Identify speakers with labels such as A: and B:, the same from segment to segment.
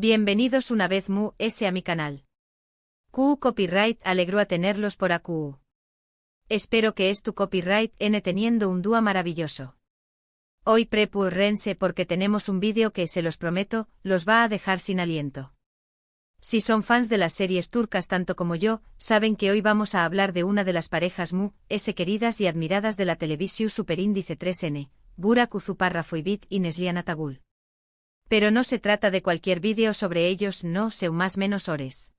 A: Bienvenidos una vez a mi canal. QU Copyright alegro a tenerlos por AQU. Espero que es tu copyright teniendo un dúo maravilloso. Hoy prepúrense porque tenemos un vídeo que, se los prometo, los va a dejar sin aliento. Si son fans de las series turcas tanto como yo, saben que hoy vamos a hablar de una de las parejas queridas y admiradas de la televisión superíndice 3N, Burak Uzuparrafoibit y Neslihan Atagul. Pero no se trata de cualquier vídeo sobre ellos, no sé más menos ores.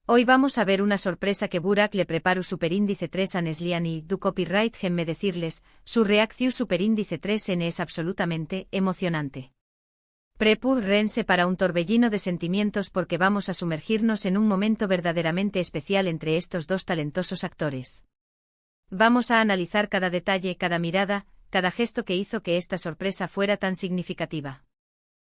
A: Hoy vamos a ver una sorpresa que Burak le preparó superíndice 3 a Neslihan y du copyright me decirles, su reacción superíndice 3N es absolutamente emocionante. Prepúrense para un torbellino de sentimientos porque vamos a sumergirnos en un momento verdaderamente especial entre estos dos talentosos actores. Vamos a analizar cada detalle, cada mirada, cada gesto que hizo que esta sorpresa fuera tan significativa.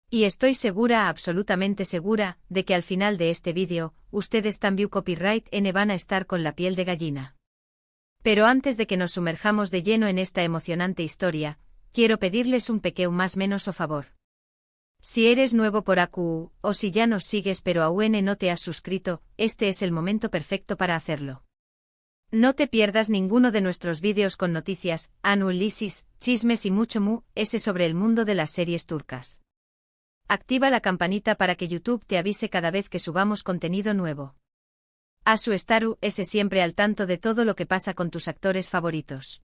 A: Y estoy segura, absolutamente segura, de que al final de este vídeo, ustedes también copyright van a estar con la piel de gallina. Pero antes de que nos sumerjamos de lleno en esta emocionante historia, quiero pedirles un pequeño más menos o favor. Si eres nuevo por AQU, o si ya nos sigues pero aún no te has suscrito, este es el momento perfecto para hacerlo. No te pierdas ninguno de nuestros vídeos con noticias, análisis, chismes y mucho sobre el mundo de las series turcas. Activa la campanita para que YouTube te avise cada vez que subamos contenido nuevo. A su estaru siempre al tanto de todo lo que pasa con tus actores favoritos.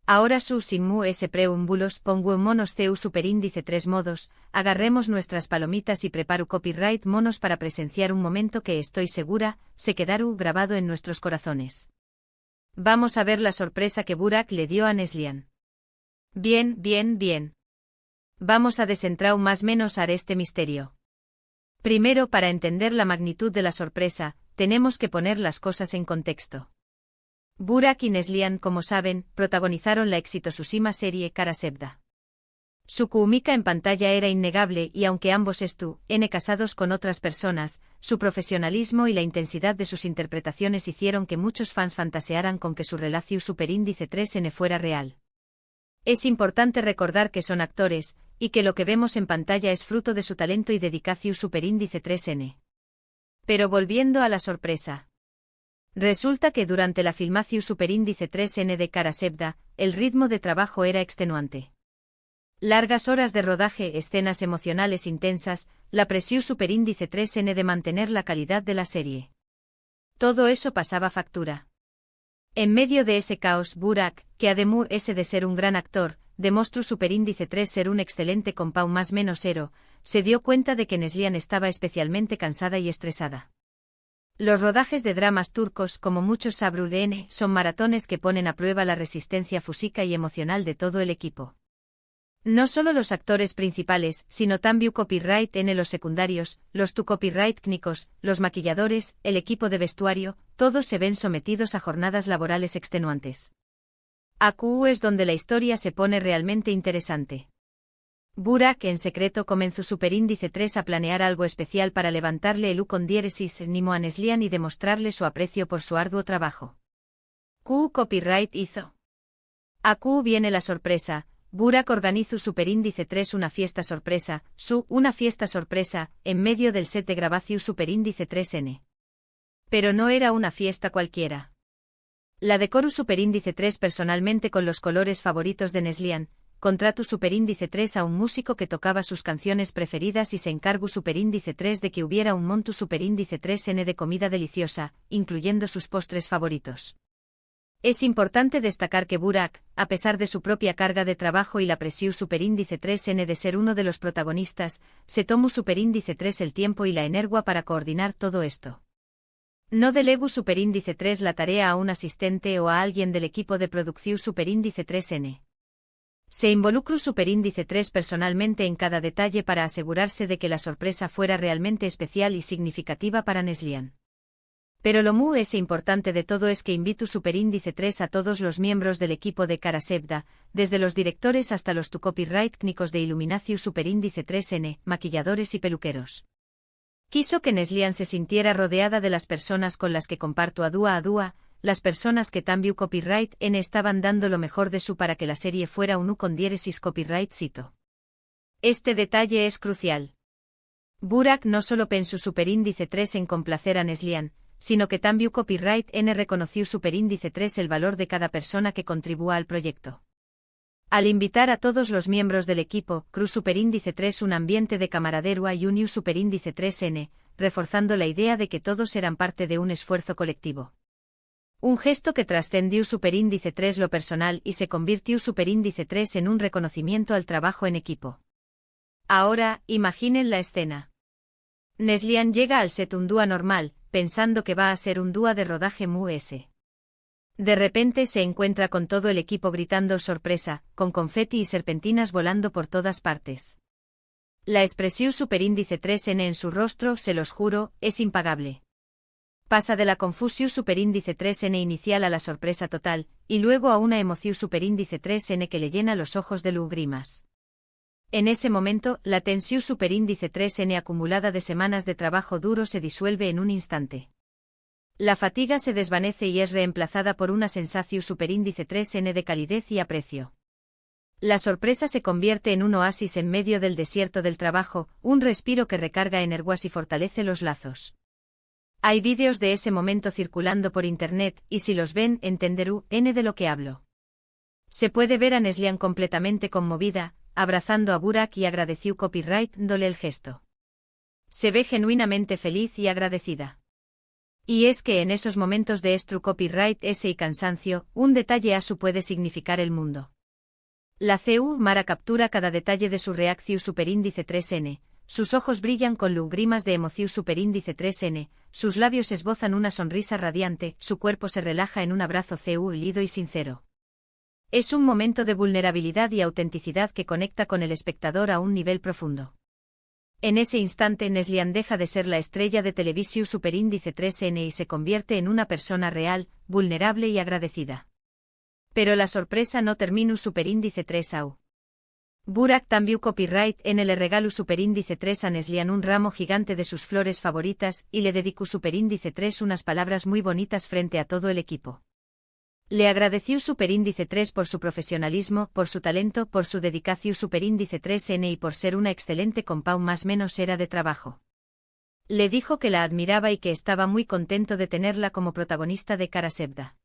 A: Ahora sin preúmbulos pongo monos CU superíndice 3 modos, agarremos nuestras palomitas y preparo copyright monos para presenciar un momento que estoy segura, se quedará grabado en nuestros corazones. Vamos a ver la sorpresa que Burak le dio a Neslihan. Bien. Vamos a desentrar más menos a este misterio. Primero, para entender la magnitud de la sorpresa, tenemos que poner las cosas en contexto. Burak y Neslihan, como saben, protagonizaron la exitosísima serie Kara Sevda. Su química en pantalla era innegable y aunque ambos casados con otras personas, su profesionalismo y la intensidad de sus interpretaciones hicieron que muchos fans fantasearan con que su relación superíndice 3N fuera real. Es importante recordar que son actores, y que lo que vemos en pantalla es fruto de su talento y dedicación superíndice 3N. Pero volviendo a la sorpresa. Resulta que durante la filmación superíndice 3N de Kara Sevda, el ritmo de trabajo era extenuante. Largas horas de rodaje, escenas emocionales intensas, la presión superíndice 3N de mantener la calidad de la serie. Todo eso pasaba factura. En medio de ese caos, Burak, que además de ser un gran actor, demostró superíndice 3 ser un excelente compau más menos se dio cuenta de que Neslihan estaba especialmente cansada y estresada. Los rodajes de dramas turcos, como muchos sabrán, son maratones que ponen a prueba la resistencia física y emocional de todo el equipo. No solo los actores principales, sino también copyright los secundarios, los copyright técnicos, los maquilladores, el equipo de vestuario, todos se ven sometidos a jornadas laborales extenuantes. AQU es donde la historia se pone realmente interesante. Burak en secreto comenzó superíndice 3 a planear algo especial para levantarle el con diéresis nimo a Neslihan y demostrarle su aprecio por su arduo trabajo. QU Copyright hizo. AQU viene la sorpresa. Burak organizó superíndice 3 una fiesta sorpresa, una fiesta sorpresa, en medio del set de grabación superíndice 3N. Pero no era una fiesta cualquiera. La decoró superíndice 3 personalmente con los colores favoritos de Neslihan, contrató superíndice 3 a un músico que tocaba sus canciones preferidas y se encargó superíndice 3 de que hubiera un montu superíndice 3N de comida deliciosa, incluyendo sus postres favoritos. Es importante destacar que Burak, a pesar de su propia carga de trabajo y la presión superíndice 3N de ser uno de los protagonistas, se tomó superíndice 3 el tiempo y la energía para coordinar todo esto. No delegó superíndice 3 la tarea a un asistente o a alguien del equipo de producción superíndice 3N. Se involucró superíndice 3 personalmente en cada detalle para asegurarse de que la sorpresa fuera realmente especial y significativa para Neslihan. Pero lo más importante de todo es que invitó superíndice 3 a todos los miembros del equipo de Kara Sevda, desde los directores hasta los copyright técnicos de iluminación superíndice 3N, maquilladores y peluqueros. Quiso que Neslihan se sintiera rodeada de las personas con las que comparto a dúa, las personas que también copyright estaban dando lo mejor de su para que la serie fuera un con diéresis copyright cito. Este detalle es crucial. Burak no solo pensó superíndice 3 en complacer a Neslian, sino que también copyright N reconoció superíndice 3 el valor de cada persona que contribúa al proyecto. Al invitar a todos los miembros del equipo, creó superíndice 3 un ambiente de camaradería y unió superíndice 3N, reforzando la idea de que todos eran parte de un esfuerzo colectivo. Un gesto que trascendió superíndice 3 lo personal y se convirtió superíndice 3 en un reconocimiento al trabajo en equipo. Ahora, imaginen la escena. Neslian llega al set un dúa normal, pensando que va a ser un dúa de rodaje Mu-S. De repente se encuentra con todo el equipo gritando sorpresa, con confeti y serpentinas volando por todas partes. La expresión superíndice 3N en su rostro, se los juro, es impagable. Pasa de la confusión superíndice 3N inicial a la sorpresa total, y luego a una emoción superíndice 3N que le llena los ojos de lágrimas. En ese momento, la tensión superíndice 3N acumulada de semanas de trabajo duro se disuelve en un instante. La fatiga se desvanece y es reemplazada por una sensación superíndice 3N de calidez y aprecio. La sorpresa se convierte en un oasis en medio del desierto del trabajo, un respiro que recarga energías y fortalece los lazos. Hay vídeos de ese momento circulando por internet, y si los ven, entenderán de lo que hablo. Se puede ver a Neslian completamente conmovida, abrazando a Burak y agradeció copyright dándole el gesto. Se ve genuinamente feliz y agradecida. Y es que en esos momentos de copyright ese y cansancio, un detalle asu puede significar el mundo. La Mara captura cada detalle de su reacción superíndice 3N, sus ojos brillan con lágrimas de emoción superíndice 3N, sus labios esbozan una sonrisa radiante, su cuerpo se relaja en un abrazo lido y sincero. Es un momento de vulnerabilidad y autenticidad que conecta con el espectador a un nivel profundo. En ese instante Neslian deja de ser la estrella de televisión superíndice 3N y se convierte en una persona real, vulnerable y agradecida. Pero la sorpresa no termina superíndice 3AU. Burak también copyright N le regaló superíndice 3 a Neslian un ramo gigante de sus flores favoritas y le dedicó superíndice 3 unas palabras muy bonitas frente a todo el equipo. Le agradeció superíndice 3 por su profesionalismo, por su talento, por su dedicación superíndice 3N y por ser una excelente compau más menos era de trabajo. Le dijo que la admiraba y que estaba muy contento de tenerla como protagonista de Karasevda.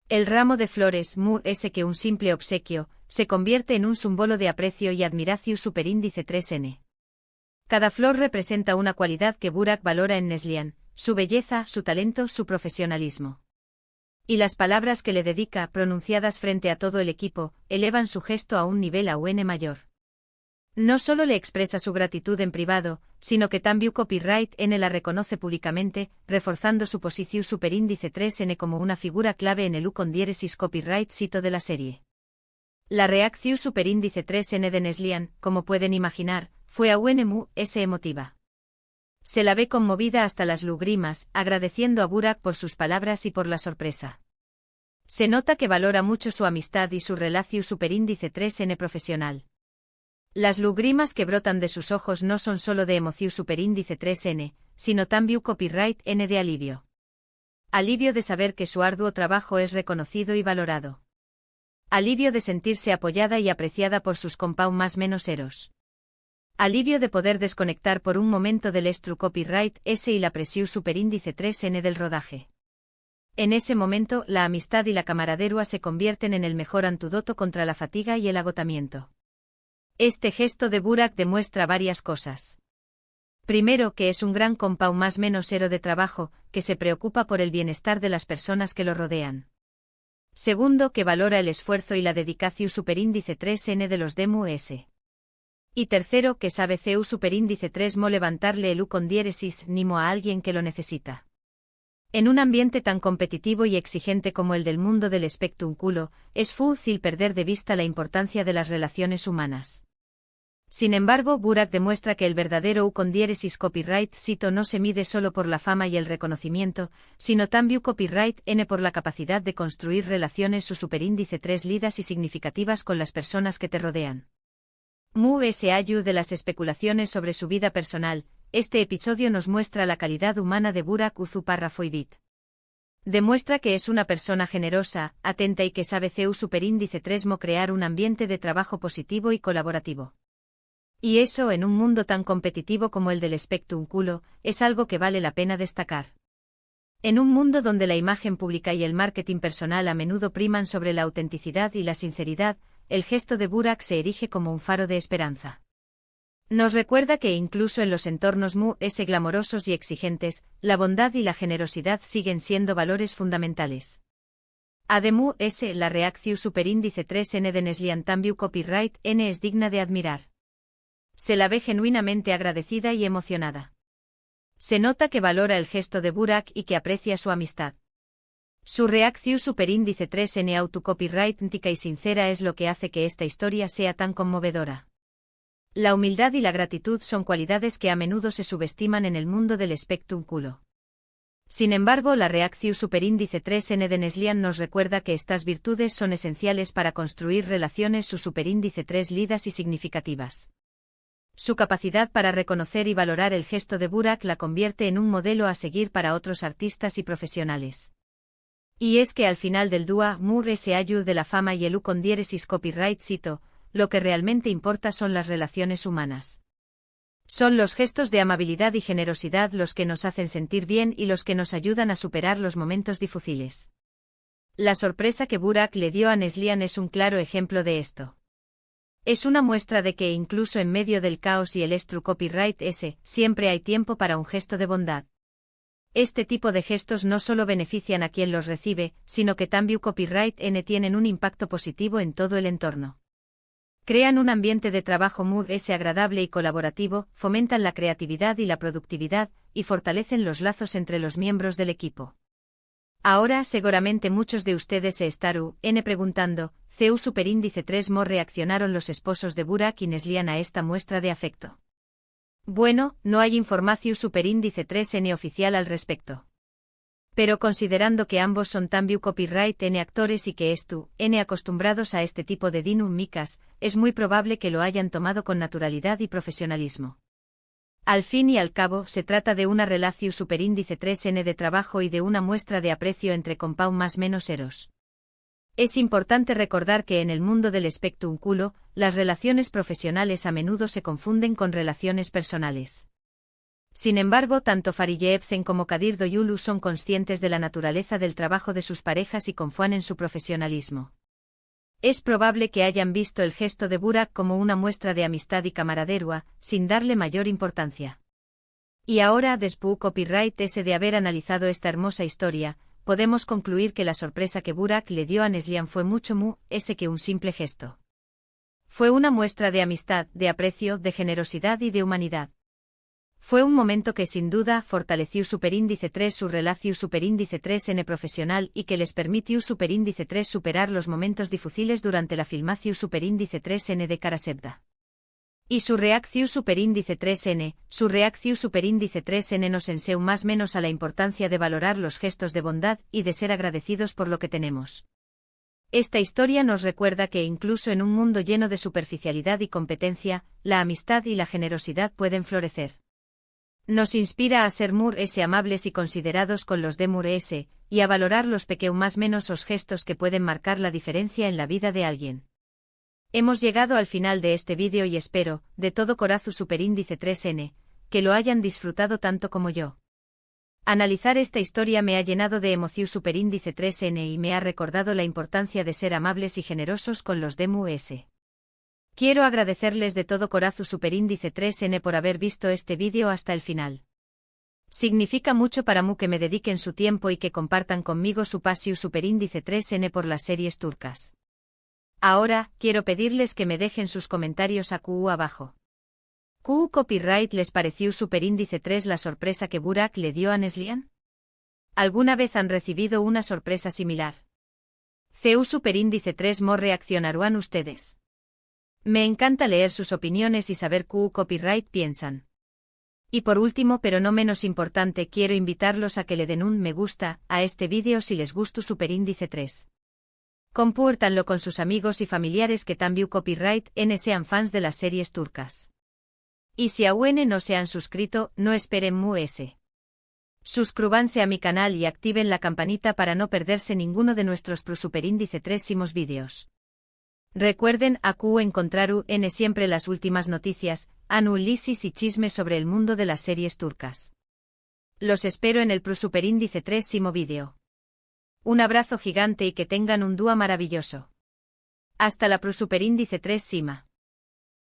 A: El ramo de flores, Mu-S que un simple obsequio, se convierte en un símbolo de aprecio y admiración superíndice 3N. Cada flor representa una cualidad que Burak valora en Neslian, su belleza, su talento, su profesionalismo. Y las palabras que le dedica, pronunciadas frente a todo el equipo, elevan su gesto a un nivel aún mayor. No solo le expresa su gratitud en privado, sino que también copyright N la reconoce públicamente, reforzando su posición superíndice 3N como una figura clave en el U con diéresis copyright sito de la serie. La reacción superíndice 3N de Neslian, como pueden imaginar, fue aún emotiva. Se la ve conmovida hasta las lágrimas, agradeciendo a Burak por sus palabras y por la sorpresa. Se nota que valora mucho su amistad y su relación superíndice 3N profesional. Las lágrimas que brotan de sus ojos no son solo de emoción superíndice 3N, sino también copyright N de alivio. Alivio de saber que su arduo trabajo es reconocido y valorado. Alivio de sentirse apoyada y apreciada por sus compau más menos eros. Alivio de poder desconectar por un momento del copyright S y la presión superíndice 3N del rodaje. En ese momento, la amistad y la camaradería se convierten en el mejor antídoto contra la fatiga y el agotamiento. Este gesto de Burak demuestra varias cosas. Primero, que es un gran compau más menos ero de trabajo, que se preocupa por el bienestar de las personas que lo rodean. Segundo, que valora el esfuerzo y la dedicación superíndice 3N de los Mu-S. Y tercero, que sabe CEU superíndice 3 mo levantarle el U con diéresis nimo a alguien que lo necesita. En un ambiente tan competitivo y exigente como el del mundo del espectáculo, es fácil perder de vista la importancia de las relaciones humanas. Sin embargo, Burak demuestra que el verdadero U con diéresis copyright sito no se mide solo por la fama y el reconocimiento, sino también copyright N por la capacidad de construir relaciones su superíndice 3 lidas y significativas con las personas que te rodean. Mu-S ayu de las especulaciones sobre su vida personal, este episodio nos muestra la calidad humana de Burak Uzu párrafo y bit. Demuestra que es una persona generosa, atenta y que sabe CEU superíndice 3 mo crear un ambiente de trabajo positivo y colaborativo. Y eso, en un mundo tan competitivo como el del espectáculo, es algo que vale la pena destacar. En un mundo donde la imagen pública y el marketing personal a menudo priman sobre la autenticidad y la sinceridad, el gesto de Burak se erige como un faro de esperanza. Nos recuerda que incluso en los entornos glamorosos y exigentes, la bondad y la generosidad siguen siendo valores fundamentales. Además, la reacción superíndice 3N de Neslian Tambiu Copyright N es digna de admirar. Se la ve genuinamente agradecida y emocionada. Se nota que valora el gesto de Burak y que aprecia su amistad. Su reacción superíndice 3N autocopyright y sincera es lo que hace que esta historia sea tan conmovedora. La humildad y la gratitud son cualidades que a menudo se subestiman en el mundo del espectáculo. Sin embargo, la reacción superíndice 3N de Neslian nos recuerda que estas virtudes son esenciales para construir relaciones su superíndice 3 lídas y significativas. Su capacidad para reconocer y valorar el gesto de Burak la convierte en un modelo a seguir para otros artistas y profesionales. Y es que al final del dúo se ayuda de la fama y el con diéresis copyright cito, lo que realmente importa son las relaciones humanas. Son los gestos de amabilidad y generosidad los que nos hacen sentir bien y los que nos ayudan a superar los momentos difíciles. La sorpresa que Burak le dio a Neslian es un claro ejemplo de esto. Es una muestra de que incluso en medio del caos y el copyright siempre hay tiempo para un gesto de bondad. Este tipo de gestos no solo benefician a quien los recibe, sino que también copyright N tienen un impacto positivo en todo el entorno. Crean un ambiente de trabajo agradable y colaborativo, fomentan la creatividad y la productividad, y fortalecen los lazos entre los miembros del equipo. Ahora seguramente muchos de ustedes se estarán preguntando, ¿CEU superíndice 3 reaccionaron los esposos de Burak y Neslian a esta muestra de afecto? Bueno, no hay información superíndice 3N oficial al respecto. Pero considerando que ambos son también copyright N actores y que acostumbrados a este tipo de dinámicas, es muy probable que lo hayan tomado con naturalidad y profesionalismo. Al fin y al cabo, se trata de una relación superíndice 3N de trabajo y de una muestra de aprecio entre compound más menos eros. Es importante recordar que en el mundo del espectáculo, las relaciones profesionales a menudo se confunden con relaciones personales. Sin embargo, tanto Farideh Ebsen como Kadir Doyulu son conscientes de la naturaleza del trabajo de sus parejas y confían en su profesionalismo. Es probable que hayan visto el gesto de Burak como una muestra de amistad y camaradería, sin darle mayor importancia. Y ahora, después copyright de haber analizado esta hermosa historia, podemos concluir que la sorpresa que Burak le dio a Neslian fue mucho que un simple gesto. Fue una muestra de amistad, de aprecio, de generosidad y de humanidad. Fue un momento que sin duda fortaleció superíndice 3 su relación superíndice 3N profesional y que les permitió superíndice 3 superar los momentos difíciles durante la filmación superíndice 3N de Karasebda. Y su reacción superíndice 3N nos enseñó más menos a la importancia de valorar los gestos de bondad y de ser agradecidos por lo que tenemos. Esta historia nos recuerda que incluso en un mundo lleno de superficialidad y competencia, la amistad y la generosidad pueden florecer. Nos inspira a ser amables y considerados con los demás, y a valorar los más menos os gestos que pueden marcar la diferencia en la vida de alguien. Hemos llegado al final de este vídeo y espero, de todo corazón superíndice 3N, que lo hayan disfrutado tanto como yo. Analizar esta historia me ha llenado de emoción superíndice 3N y me ha recordado la importancia de ser amables y generosos con los demás. Quiero agradecerles de todo corazón superíndice 3N por haber visto este vídeo hasta el final. Significa mucho para mí que me dediquen su tiempo y que compartan conmigo su pasión superíndice 3N por las series turcas. Ahora, quiero pedirles que me dejen sus comentarios abajo. ¿Copyright les pareció superíndice 3 la sorpresa que Burak le dio a Neslian? ¿Alguna vez han recibido una sorpresa similar? ¿CEU superíndice 3 reaccionarán ustedes? Me encanta leer sus opiniones y saber copyright piensan. Y por último pero no menos importante quiero invitarlos a que le den un me gusta a este vídeo si les gustó superíndice 3. Compártanlo con sus amigos y familiares que también copyright N sean fans de las series turcas. Y si aún no se han suscrito, no esperen suscríbanse a mi canal y activen la campanita para no perderse ninguno de nuestros superíndice 3 vídeos. Recuerden encontrar en siempre las últimas noticias, análisis y chismes sobre el mundo de las series turcas. Los espero en el Superíndice 3 vídeo. Un abrazo gigante y que tengan un día maravilloso. Hasta la Superíndice 3.